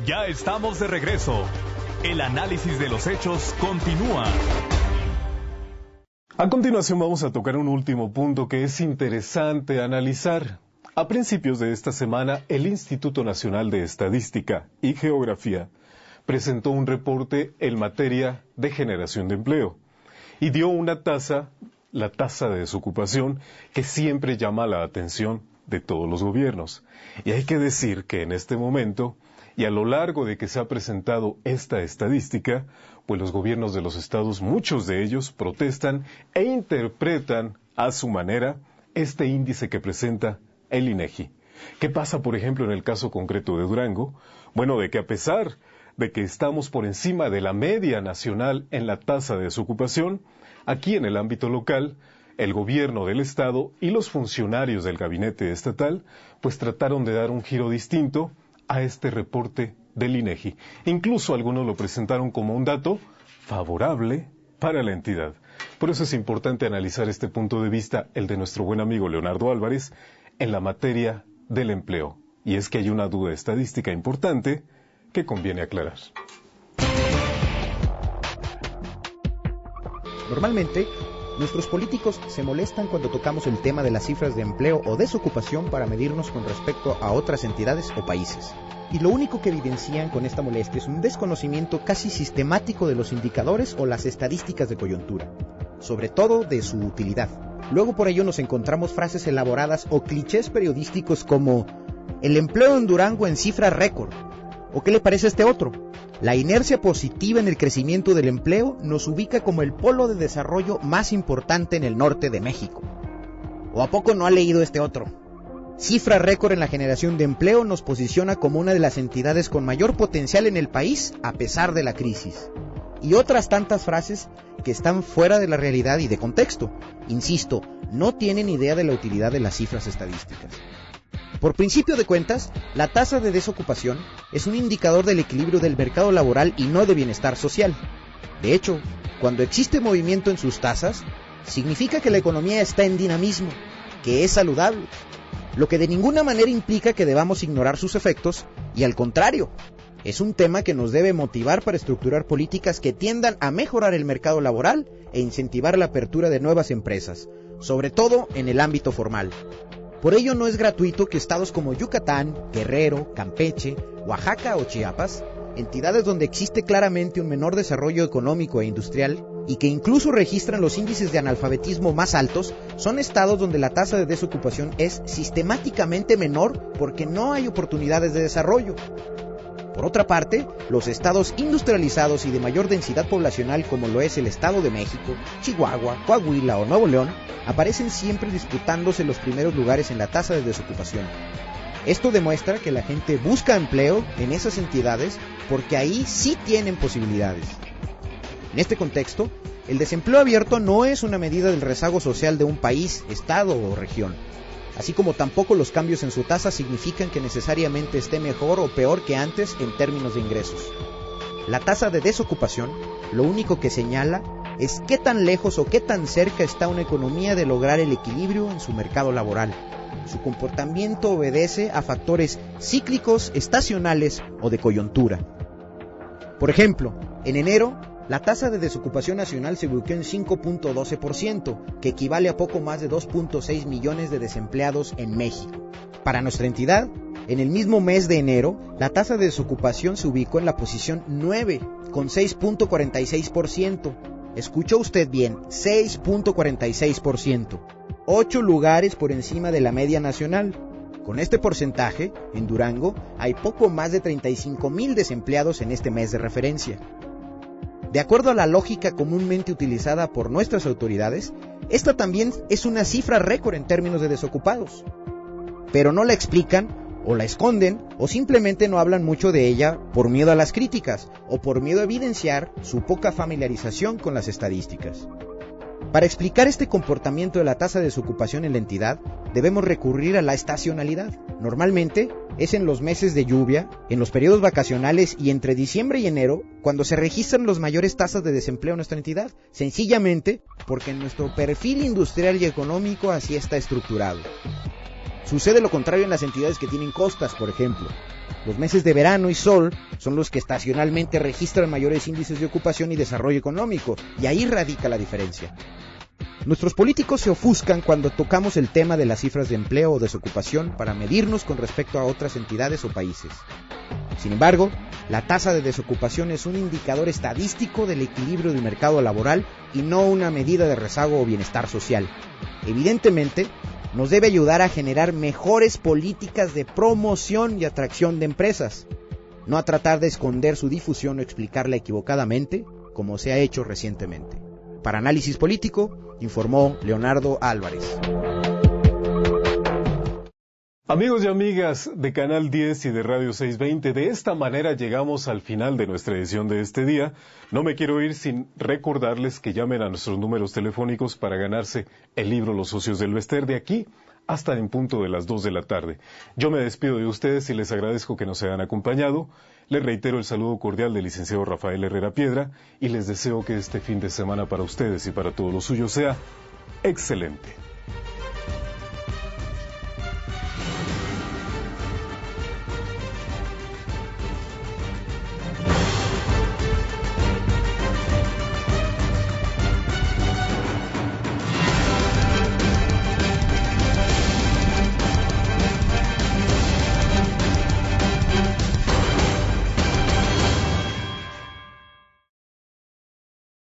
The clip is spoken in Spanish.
Ya estamos de regreso. El análisis de los hechos continúa. A continuación vamos a tocar un último punto que es interesante analizar. A principios de esta semana, el Instituto Nacional de Estadística y Geografía presentó un reporte en materia de generación de empleo y dio una tasa, la tasa de desocupación, que siempre llama la atención de todos los gobiernos. Y hay que decir que en este momento, y a lo largo de que se ha presentado esta estadística, pues los gobiernos de los estados, muchos de ellos, protestan e interpretan a su manera este índice que presenta el INEGI. ¿Qué pasa, por ejemplo, en el caso concreto de Durango? Bueno, de que a pesar de que estamos por encima de la media nacional en la tasa de desocupación, aquí en el ámbito local, el gobierno del estado y los funcionarios del gabinete estatal, pues trataron de dar un giro distinto a este reporte del INEGI. Incluso algunos lo presentaron como un dato favorable para la entidad. Por eso es importante analizar este punto de vista, el de nuestro buen amigo Leonardo Álvarez, en la materia del empleo. Y es que hay una duda estadística importante que conviene aclarar. Normalmente, nuestros políticos se molestan cuando tocamos el tema de las cifras de empleo o desocupación para medirnos con respecto a otras entidades o países. Y lo único que evidencian con esta molestia es un desconocimiento casi sistemático de los indicadores o las estadísticas de coyuntura, sobre todo de su utilidad. Luego por ello nos encontramos frases elaboradas o clichés periodísticos como el empleo en Durango en cifra récord, o ¿qué le parece este otro? La inercia positiva en el crecimiento del empleo nos ubica como el polo de desarrollo más importante en el norte de México. ¿O a poco no ha leído este otro? Cifra récord en la generación de empleo nos posiciona como una de las entidades con mayor potencial en el país a pesar de la crisis. Y otras tantas frases que están fuera de la realidad y de contexto. Insisto, no tienen idea de la utilidad de las cifras estadísticas. Por principio de cuentas, la tasa de desocupación es un indicador del equilibrio del mercado laboral y no de bienestar social. De hecho, cuando existe movimiento en sus tasas, significa que la economía está en dinamismo, que es saludable, lo que de ninguna manera implica que debamos ignorar sus efectos, y al contrario, es un tema que nos debe motivar para estructurar políticas que tiendan a mejorar el mercado laboral e incentivar la apertura de nuevas empresas, sobre todo en el ámbito formal. Por ello no es gratuito que estados como Yucatán, Guerrero, Campeche, Oaxaca o Chiapas, entidades donde existe claramente un menor desarrollo económico e industrial y que incluso registran los índices de analfabetismo más altos, son estados donde la tasa de desocupación es sistemáticamente menor porque no hay oportunidades de desarrollo. Por otra parte, los estados industrializados y de mayor densidad poblacional como lo es el Estado de México, Chihuahua, Coahuila o Nuevo León, aparecen siempre disputándose los primeros lugares en la tasa de desocupación. Esto demuestra que la gente busca empleo en esas entidades porque ahí sí tienen posibilidades. En este contexto, el desempleo abierto no es una medida del rezago social de un país, estado o región, así como tampoco los cambios en su tasa significan que necesariamente esté mejor o peor que antes en términos de ingresos. La tasa de desocupación lo único que señala es qué tan lejos o qué tan cerca está una economía de lograr el equilibrio en su mercado laboral. Su comportamiento obedece a factores cíclicos, estacionales o de coyuntura. Por ejemplo, en enero, la tasa de desocupación nacional se ubicó en 5.12%, que equivale a poco más de 2.6 millones de desempleados en México. Para nuestra entidad, en el mismo mes de enero, la tasa de desocupación se ubicó en la posición 9, con 6.46%. Escuchó usted bien, 6.46%. 8 lugares por encima de la media nacional. Con este porcentaje, en Durango, hay poco más de 35,000 desempleados en este mes de referencia. De acuerdo a la lógica comúnmente utilizada por nuestras autoridades, esta también es una cifra récord en términos de desocupados. Pero no la explican, o la esconden, o simplemente no hablan mucho de ella por miedo a las críticas, o por miedo a evidenciar su poca familiarización con las estadísticas. Para explicar este comportamiento de la tasa de desocupación en la entidad, debemos recurrir a la estacionalidad. Normalmente es en los meses de lluvia, en los periodos vacacionales y entre diciembre y enero cuando se registran las mayores tasas de desempleo en nuestra entidad, sencillamente porque nuestro perfil industrial y económico así está estructurado. Sucede lo contrario en las entidades que tienen costas, por ejemplo. Los meses de verano y sol son los que estacionalmente registran mayores índices de ocupación y desarrollo económico, y ahí radica la diferencia. Nuestros políticos se ofuscan cuando tocamos el tema de las cifras de empleo o desocupación para medirnos con respecto a otras entidades o países. Sin embargo, la tasa de desocupación es un indicador estadístico del equilibrio del mercado laboral y no una medida de rezago o bienestar social. Evidentemente, nos debe ayudar a generar mejores políticas de promoción y atracción de empresas, no a tratar de esconder su difusión o explicarla equivocadamente, como se ha hecho recientemente. Para Análisis Político, informó Leonardo Álvarez. Amigos y amigas de Canal 10 y de Radio 620, de esta manera llegamos al final de nuestra edición de este día. No me quiero ir sin recordarles que llamen a nuestros números telefónicos para ganarse el libro Los Socios del Bester de aquí hasta en punto de las 2 de la tarde. Yo me despido de ustedes y les agradezco que nos hayan acompañado. Les reitero el saludo cordial del licenciado Rafael Herrera Piedra y les deseo que este fin de semana para ustedes y para todos los suyos sea excelente.